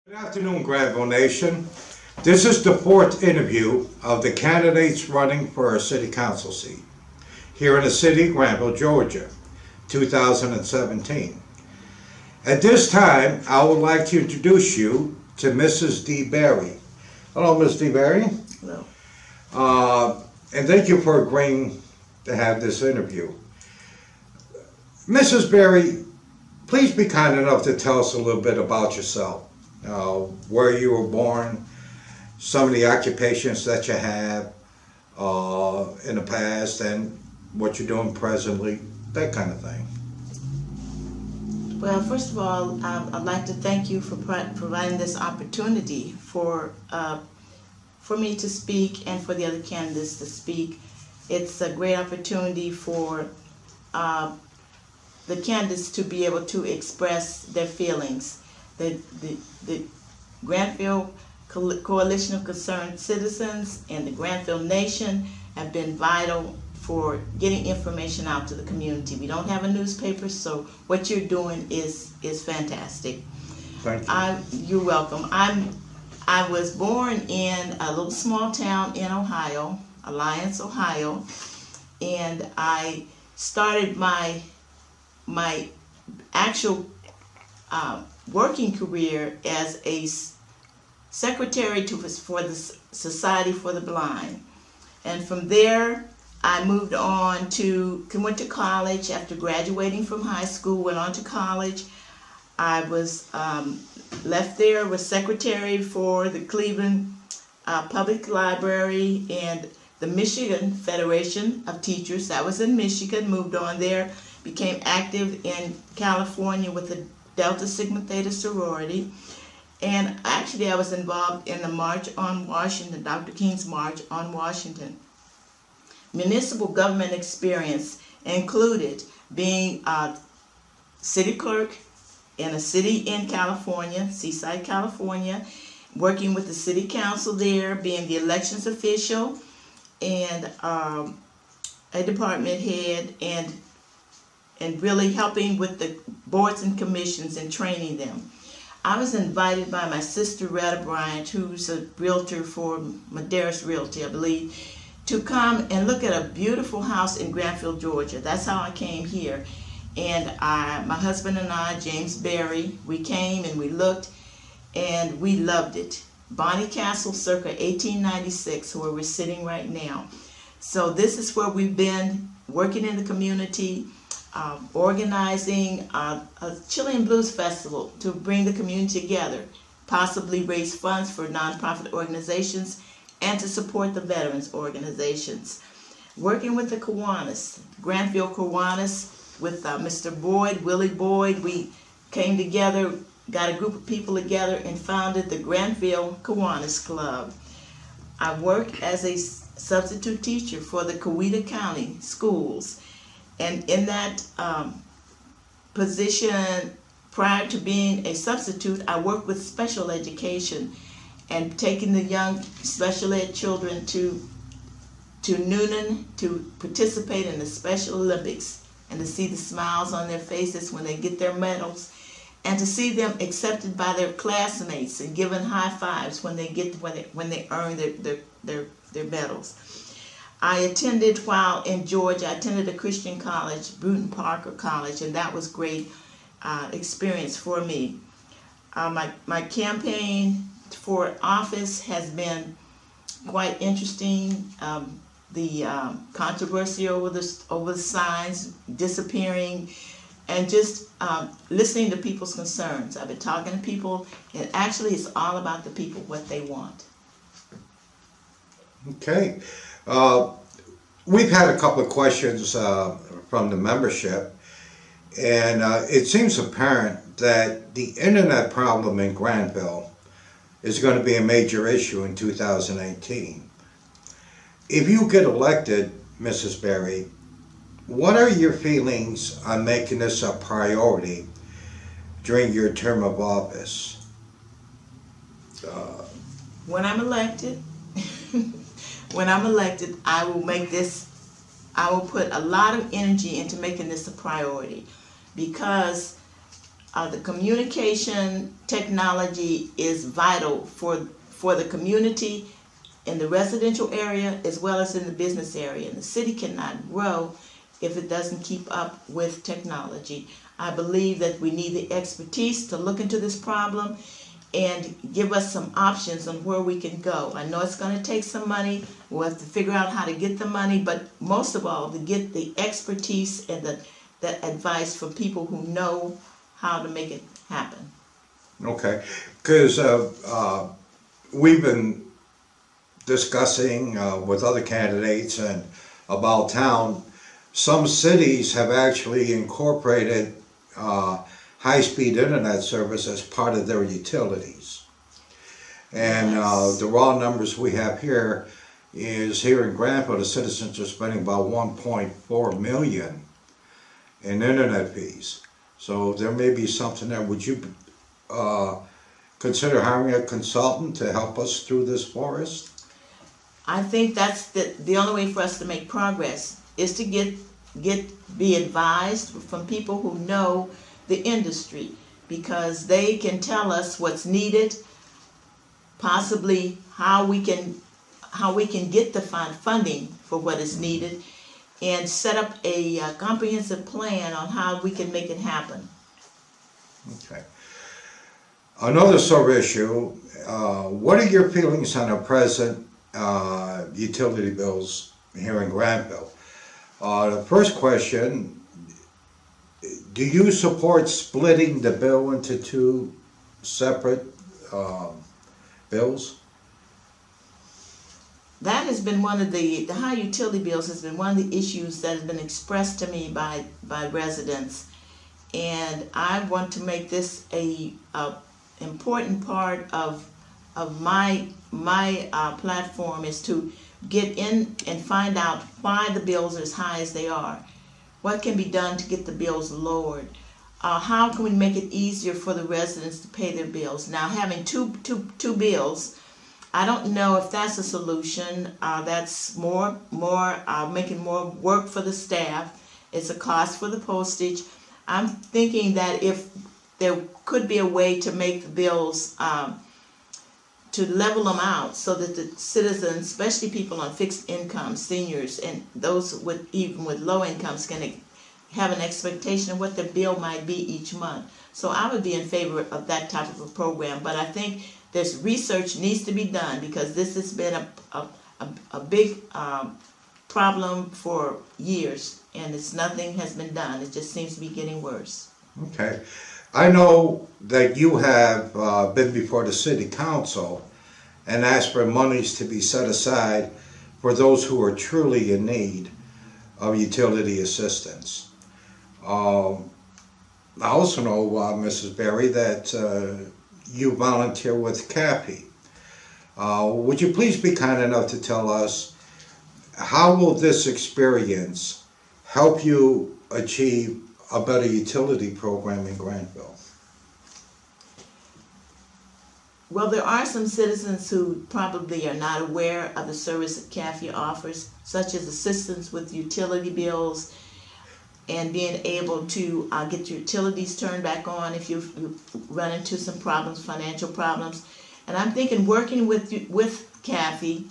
Good afternoon, Grantville Nation. This is the fourth interview of the candidates running for a city council seat here in the city of Grantville, Georgia, 2017. At this time, I would like to introduce you to Mrs. Dee Berry. Hello, Ms. Dee Berry. Hello. And thank you for agreeing to have this interview. Mrs. Berry, please be kind enough to tell us a little bit about yourself. Where you were born, some of the occupations that you have in the past, and what you're doing presently, that kind of thing. Well, first of all, I'd like to thank you for providing this opportunity for me to speak and for the other candidates to speak. It's a great opportunity for the candidates to be able to express their feelings. The Grantville Coalition of Concerned Citizens and the Grantville Nation have been vital for getting information out to the community. We don't have a newspaper, so what you're doing is fantastic. Thank you. You're welcome. I was born in a little small town in Ohio, Alliance, Ohio, and I started my actual working career as a secretary for the Society for the Blind. And from there, I moved on went to college. After graduating from high school, went on to college. I was left there, was secretary for the Cleveland Public Library and the Michigan Federation of Teachers. That was in Michigan, moved on there, became active in California with the Delta Sigma Theta sorority, and actually I was involved in the March on Washington, Dr. King's March on Washington. Municipal government experience included being a city clerk in a city in California, Seaside, California, working with the city council there, being the elections official, and a department head, and really helping with the boards and commissions and training them. I was invited by my sister Retta Bryant, who's a realtor for Medeiros Realty, I believe, to come and look at a beautiful house in Grantville, Georgia. That's how I came here. And my husband and I, James Berry, we came and we looked and we loved it. Bonnie Castle, circa 1896, where we're sitting right now. So this is where we've been working in the community, organizing a Chilean Blues Festival to bring the community together, possibly raise funds for nonprofit organizations and to support the veterans organizations. Working with the Kiwanis, Grantville Kiwanis, with Mr. Boyd, Willie Boyd, we came together, got a group of people together and founded the Grantville Kiwanis Club. I work as a substitute teacher for the Coweta County schools. And in that position, prior to being a substitute, I worked with special education and taking the young special ed children to Noonan to participate in the Special Olympics and to see the smiles on their faces when they get their medals, and to see them accepted by their classmates and given high fives when they earn their medals. I attended, while in Georgia, I attended a Christian college, Bruton Parker College, and that was great experience for me. My campaign for office has been quite interesting. The controversy over the signs disappearing, and just listening to people's concerns. I've been talking to people, and actually it's all about the people, what they want. Okay. We've had a couple of questions from the membership, and it seems apparent that the internet problem in Grantville is going to be a major issue in 2018. If you get elected, Mrs. Berry, what are your feelings on making this a priority during your term of office? When I'm elected, I will put a lot of energy into making this a priority, because the communication technology is vital for the community in the residential area as well as in the business area. And the city cannot grow if it doesn't keep up with technology. I believe that we need the expertise to look into this problem and give us some options on where we can go. I know it's going to take some money. We'll have to figure out how to get the money, but most of all, to get the expertise and the advice from people who know how to make it happen. Okay, because we've been discussing with other candidates and about town. Some cities have actually incorporated high-speed internet service as part of their utilities. And Yes. the raw numbers we have here is here in Grantville, the citizens are spending about 1.4 million in internet fees. So there may be something there. Would you consider hiring a consultant to help us through this forest? I think that's the only way for us to make progress is to be advised from people who know the industry, because they can tell us what's needed, possibly how we can get the funding for what is needed, and set up a comprehensive plan on how we can make it happen. Okay. Another sore issue, what are your feelings on the present utility bills here in Grantville? The first question, do you support splitting the bill into two separate bills? That has been one of the high utility bills has been one of the issues that has been expressed to me by residents. And I want to make this a important part of my platform is to get in and find out why the bills are as high as they are. What can be done to get the bills lowered? How can we make it easier for the residents to pay their bills? Now, having two bills, I don't know if that's a solution. That's more making more work for the staff. It's a cost for the postage. I'm thinking that if there could be a way to make the bills to level them out so that the citizens, especially people on fixed income, seniors, and those even with low incomes can have an expectation of what their bill might be each month. So I would be in favor of that type of a program. But I think there's research needs to be done, because this has been a big problem for years, and nothing has been done. It just seems to be getting worse. Okay. I know that you have been before the City Council and asked for monies to be set aside for those who are truly in need of utility assistance. I also know, Mrs. Berry, that you volunteer with CAFI. Would you please be kind enough to tell us, how will this experience help you achieve a better utility program in Grantville? Well, there are some citizens who probably are not aware of the service that CAFI offers, such as assistance with utility bills and being able to get your utilities turned back on if you run into some problems, financial problems. And I'm thinking working with CAFI.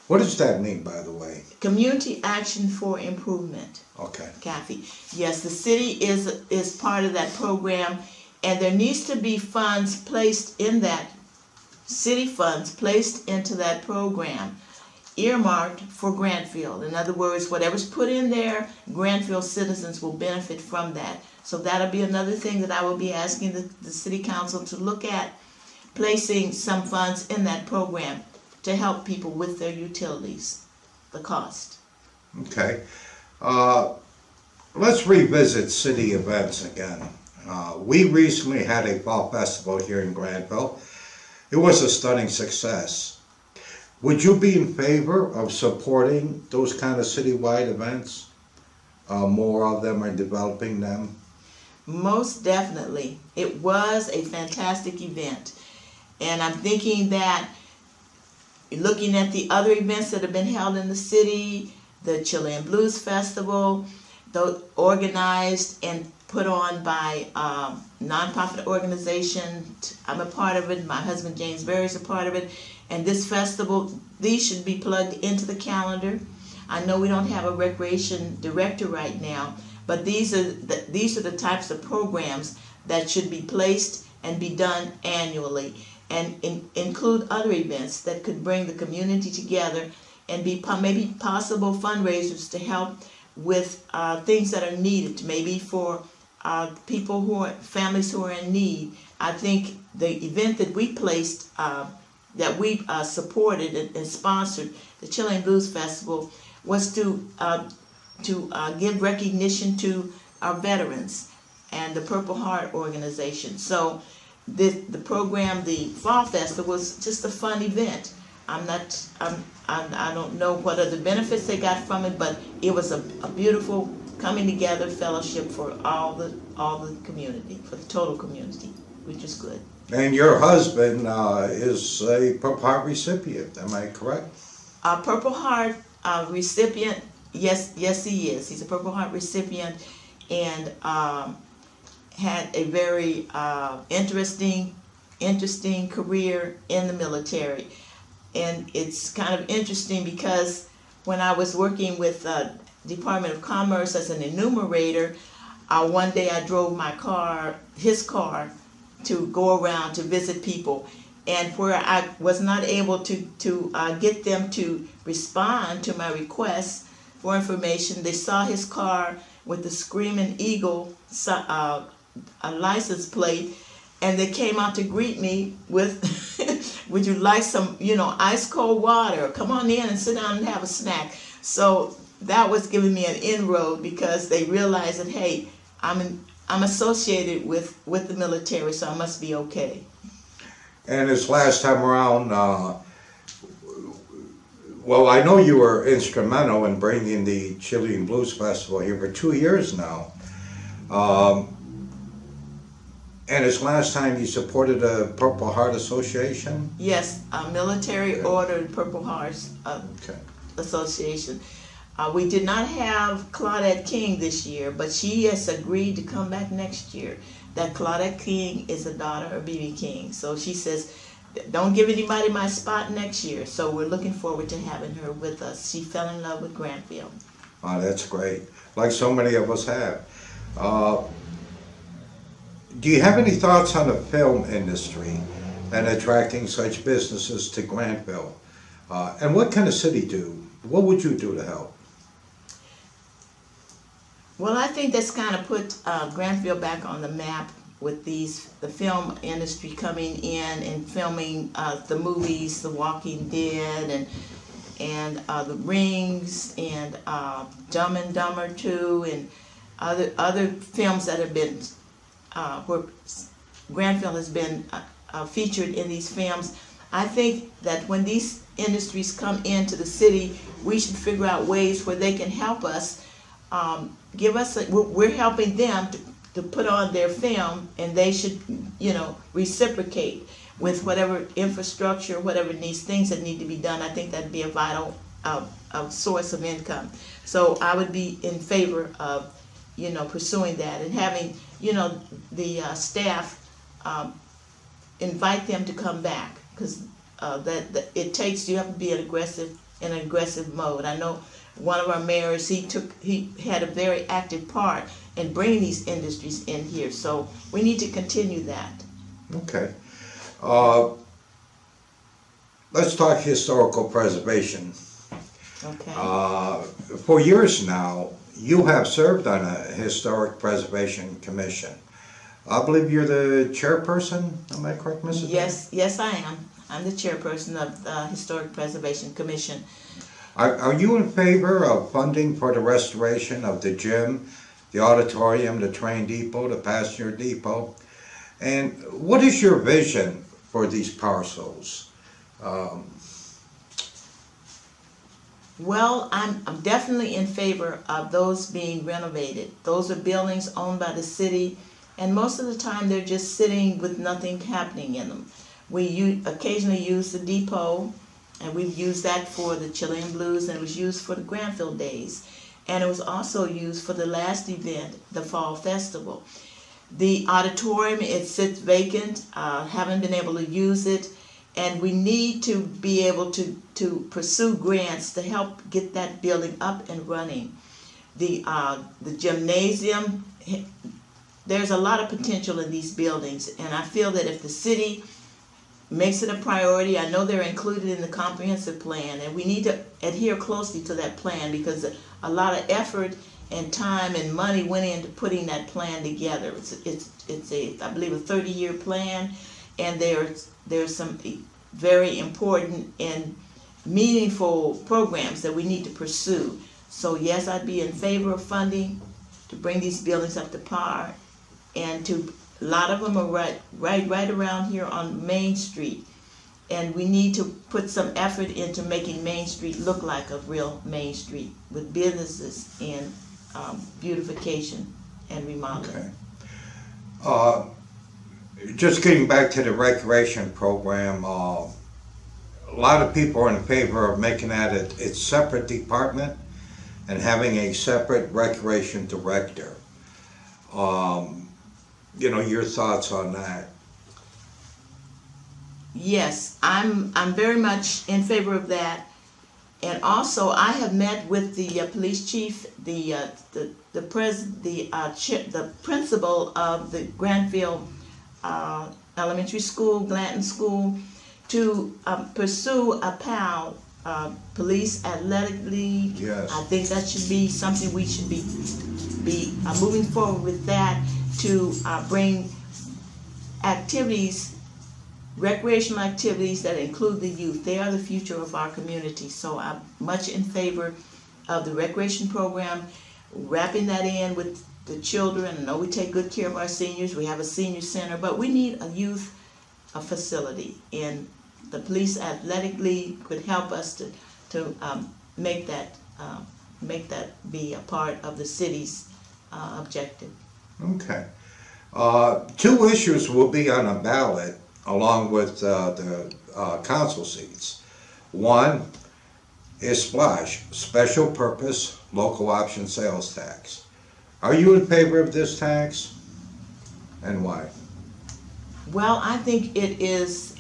What does that mean, by the way? Community Action for Improvement. Okay. CAFI. Yes, the city is part of that program, and there needs to be funds placed in that, city funds placed into that program, earmarked for Grantville. In other words, whatever's put in there, Grantville citizens will benefit from that. So that'll be another thing that I will be asking the City Council to look at, placing some funds in that program to help people with their utilities, the cost. Okay. Let's revisit city events again. We recently had a fall festival here in Grantville. It was a stunning success. Would you be in favor of supporting those kind of citywide events? More of them are developing them. Most definitely. It was a fantastic event. And I'm thinking that looking at the other events that have been held in the city, the Chilean Blues Festival, those organized and put on by nonprofit organization. I'm a part of it. My husband James Berry is a part of it. And this festival, these should be plugged into the calendar. I know we don't have a recreation director right now, but these are the types of programs that should be placed and be done annually, and include other events that could bring the community together and be maybe possible fundraisers to help with things that are needed, maybe for people families who are in need. I think the event that we placed, that we supported and sponsored, the Chilean Blues Festival, was to give recognition to our veterans and the Purple Heart organization. So the program, the Fall Festival, was just a fun event. I don't know what other benefits they got from it, but it was a beautiful coming together fellowship for all the community, for the total community, which is good. And your husband is a Purple Heart recipient, am I correct? A Purple Heart recipient, yes he is. He's a Purple Heart recipient, and had a very interesting career in the military. And it's kind of interesting because when I was working with Department of Commerce as an enumerator, one day I drove his car, to go around to visit people, and where I was not able to get them to respond to my requests for information, they saw his car with the Screaming Eagle a license plate, and they came out to greet me with, would you like some, ice cold water? Come on in and sit down and have a snack. So that was giving me an inroad, because they realized that, hey, I'm associated with the military, so I must be okay. And this last time around, well, I know you were instrumental in bringing the Chilean Blues Festival here for 2 years now. And this last time you supported a Purple Heart Association? Yes, a military ordered Purple Hearts Association. We did not have Claudette King this year, but she has agreed to come back next year. That Claudette King is a daughter of B.B. King. So she says, don't give anybody my spot next year. So we're looking forward to having her with us. She fell in love with Grantville. Oh, that's great. Like so many of us have. Do you have any thoughts on the film industry and attracting such businesses to Grantville? And what can the city do? What would you do to help? Well, I think that's kind of put Grantville back on the map with the film industry coming in and filming the movies, The Walking Dead, and The Rings, and Dumb and Dumber 2, and other films that have been where Grantville has been featured in these films. I think that when these industries come into the city, we should figure out ways where they can help us. We're helping them to put on their film, and they should, reciprocate with whatever infrastructure, whatever things that need to be done. I think that'd be a vital source of income. So I would be in favor of, pursuing that, and having, the staff invite them to come back, because you have to be in an aggressive mode. I know one of our mayors, he had a very active part in bringing these industries in here. So we need to continue that. Okay. Let's talk historical preservation. Okay. For years now, you have served on a historic preservation commission. I believe you're the chairperson. Am I correct, Mrs. Yes, I am. I'm the chairperson of the Historic Preservation Commission. Are you in favor of funding for the restoration of the gym, the auditorium, the train depot, the passenger depot? And what is your vision for these parcels? Well, I'm definitely in favor of those being renovated. Those are buildings owned by the city, and most of the time they're just sitting with nothing happening in them. We occasionally use the depot, and we've used that for the Chilean Blues, and it was used for the Grantville days. and it was also used for the last event, the Fall Festival. The auditorium, it sits vacant, haven't been able to use it, and we need to be able to pursue grants to help get that building up and running. The gymnasium, there's a lot of potential in these buildings, and I feel that if the city makes it a priority, I know they're included in the comprehensive plan, and we need to adhere closely to that plan because a lot of effort and time and money went into putting that plan together. It's a, I believe, a 30-year plan, and there's some very important and meaningful programs that we need to pursue. So yes, I'd be in favor of funding to bring these buildings up to par, and a lot of them are right around here on Main Street, and we need to put some effort into making Main Street look like a real Main Street with businesses and beautification and remodeling. Okay. Just getting back to the recreation program, a lot of people are in favor of making that its separate department and having a separate recreation director. Your thoughts on that? Yes, I'm very much in favor of that. And also, I have met with the police chief, the principal of the Grantville Elementary School, Glanton School, to pursue a PAL, Police Athletic League. Yes. I think that should be something we should be moving forward with that to bring activities, recreational activities that include the youth. They are the future of our community. So I'm much in favor of the recreation program, wrapping that in with the children. I know we take good care of our seniors. We have a senior center, but we need a youth facility. And the Police Athletic League could help us to make that be a part of the city's objective. Okay. Two issues will be on a ballot along with the council seats. One is SPLOST, Special Purpose Local Option Sales Tax. Are you in favor of this tax, and why? Well, I think it is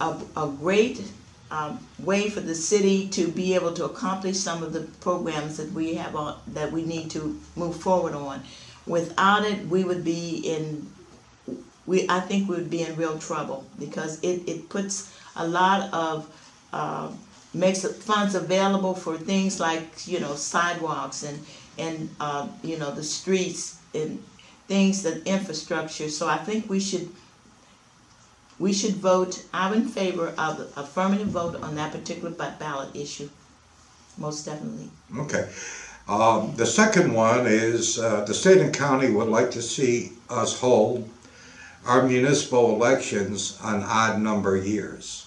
a great way for the city to be able to accomplish some of the programs that we have that we need to move forward on. Without it, I think we would be in real trouble because it puts a lot of makes funds available for things like sidewalks and the streets and things that infrastructure. So I think we should vote. I'm in favor of the affirmative vote on that particular ballot issue, most definitely. Okay. The second one is the state and county would like to see us hold our municipal elections on odd number years.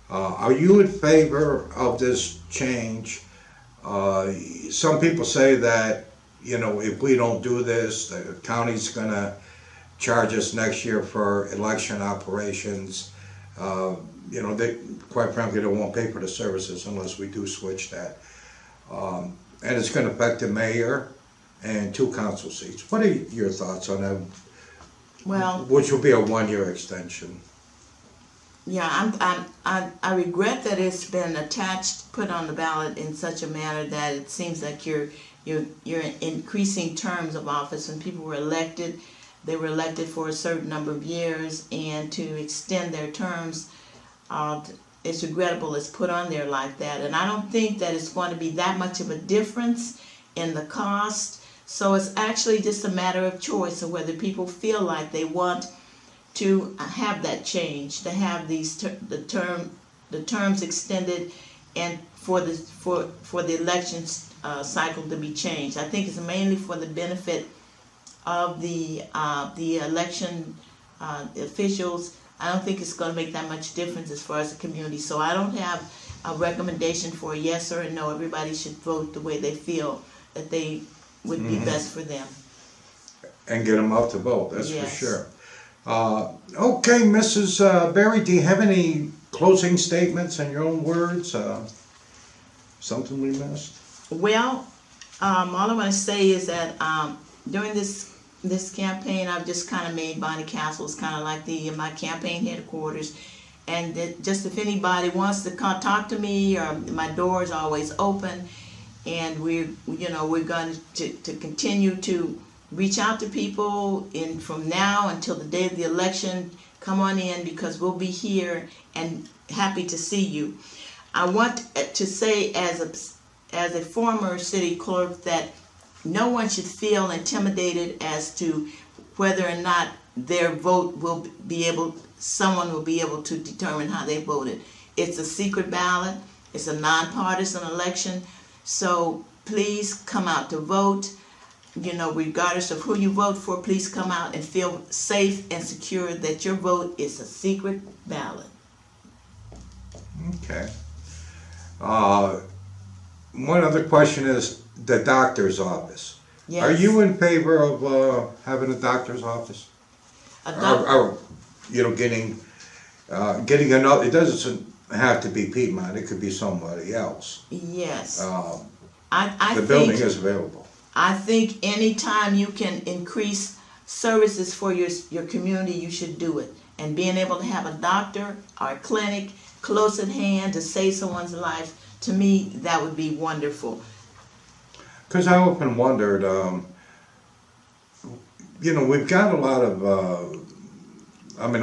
Are you in favor of this change? Some people say that, if we don't do this, the county's gonna charge us next year for election operations. They, quite frankly, they won't pay for the services unless we do switch that. And it's gonna affect the mayor and 2 council seats. What are your thoughts on that? Well, which will be a 1-year extension. Yeah, I regret that it's been put on the ballot in such a manner that it seems like you're increasing terms of office. When people were elected, they were elected for a certain number of years, and to extend their terms, it's regrettable it's put on there like that. And I don't think that it's going to be that much of a difference in the cost. So it's actually just a matter of choice of whether people feel like they want to have that change, to have the terms extended, and for the elections cycle to be changed. I think it's mainly for the benefit of the election officials. I don't think it's going to make that much difference as far as the community. So I don't have a recommendation for a yes or a no. Everybody should vote the way they feel that they would be best for them. And get them out to vote, that's Yes. for sure. Okay, Mrs. Berry, do you have any closing statements in your own words? Something we missed? Well, All I want to say is that during this campaign, I've just kind of made Bonnie Castles kind of like my campaign headquarters, and that just if anybody wants to talk to me, or my door is always open, and we're going to continue to reach out to people from now until the day of the election. Come on in, because we'll be here and happy to see you. I want to say, as a former city clerk, that no one should feel intimidated as to whether or not their vote someone will be able to determine how they voted. It's a secret ballot. It's a nonpartisan election. So please come out to vote. Regardless of who you vote for, please come out and feel safe and secure that your vote is a secret ballot. Okay. One other question is the doctor's office. Yes. Are you in favor of having a doctor's office? Or getting another? It doesn't have to be Piedmont. It could be somebody else. Yes. The building is available. I think anytime you can increase services for your community, you should do it. And being able to have a doctor or a clinic close at hand to save someone's life, to me, that would be wonderful. Because I often wondered, we've got a lot of, I'm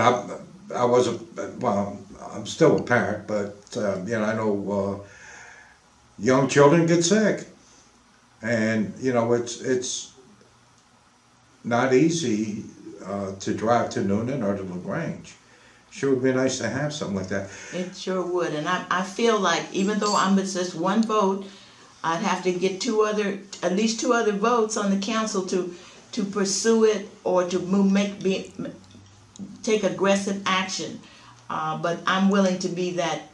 still a parent, but, I know young children get sick. And, it's not easy to drive to Noonan or to LaGrange. Sure would be nice to have something like that. It sure would. And I feel like, even though I'm just one vote, I'd have to get at least two other votes on the council to pursue it, or to take aggressive action. But I'm willing to be that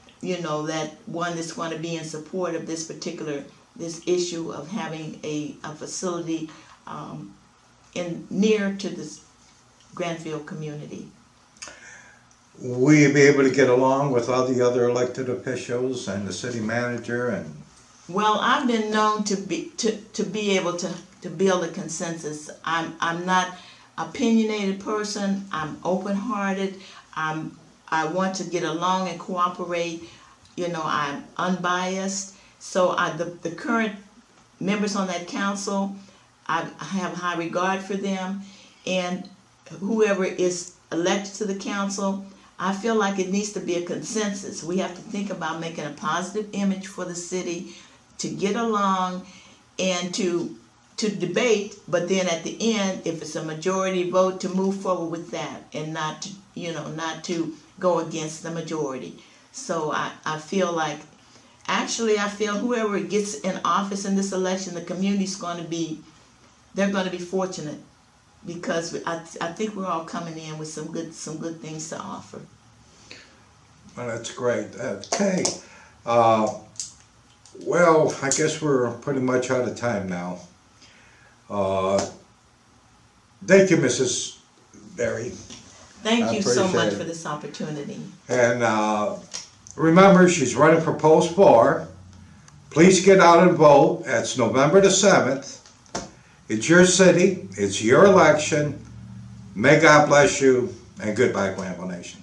one that's going to be in support of this issue of having a facility near to this Grantville community. Will you be able to get along with all the other elected officials and the city manager? Well, I've been known to be able to build a consensus. I'm not opinionated person. I'm open-hearted. I want to get along and cooperate. I'm unbiased. So the current members on that council, I have high regard for them, and whoever is elected to the council, I feel like it needs to be a consensus. We have to think about making a positive image for the city, to get along and to debate, but then at the end, if it's a majority vote, to move forward with that, and not to go against the majority. So I feel like, I feel whoever gets in office in this election, the community's they're going to be fortunate, because I think we're all coming in with some good things to offer. Well, that's great. Okay. Well, I guess we're pretty much out of time now. Thank you, Mrs. Berry. Thank you so much for this opportunity. And remember, she's running for post 4. Please get out and vote. It's November the 7th. It's your city. It's your election. May God bless you, and goodbye, Grantville Nation.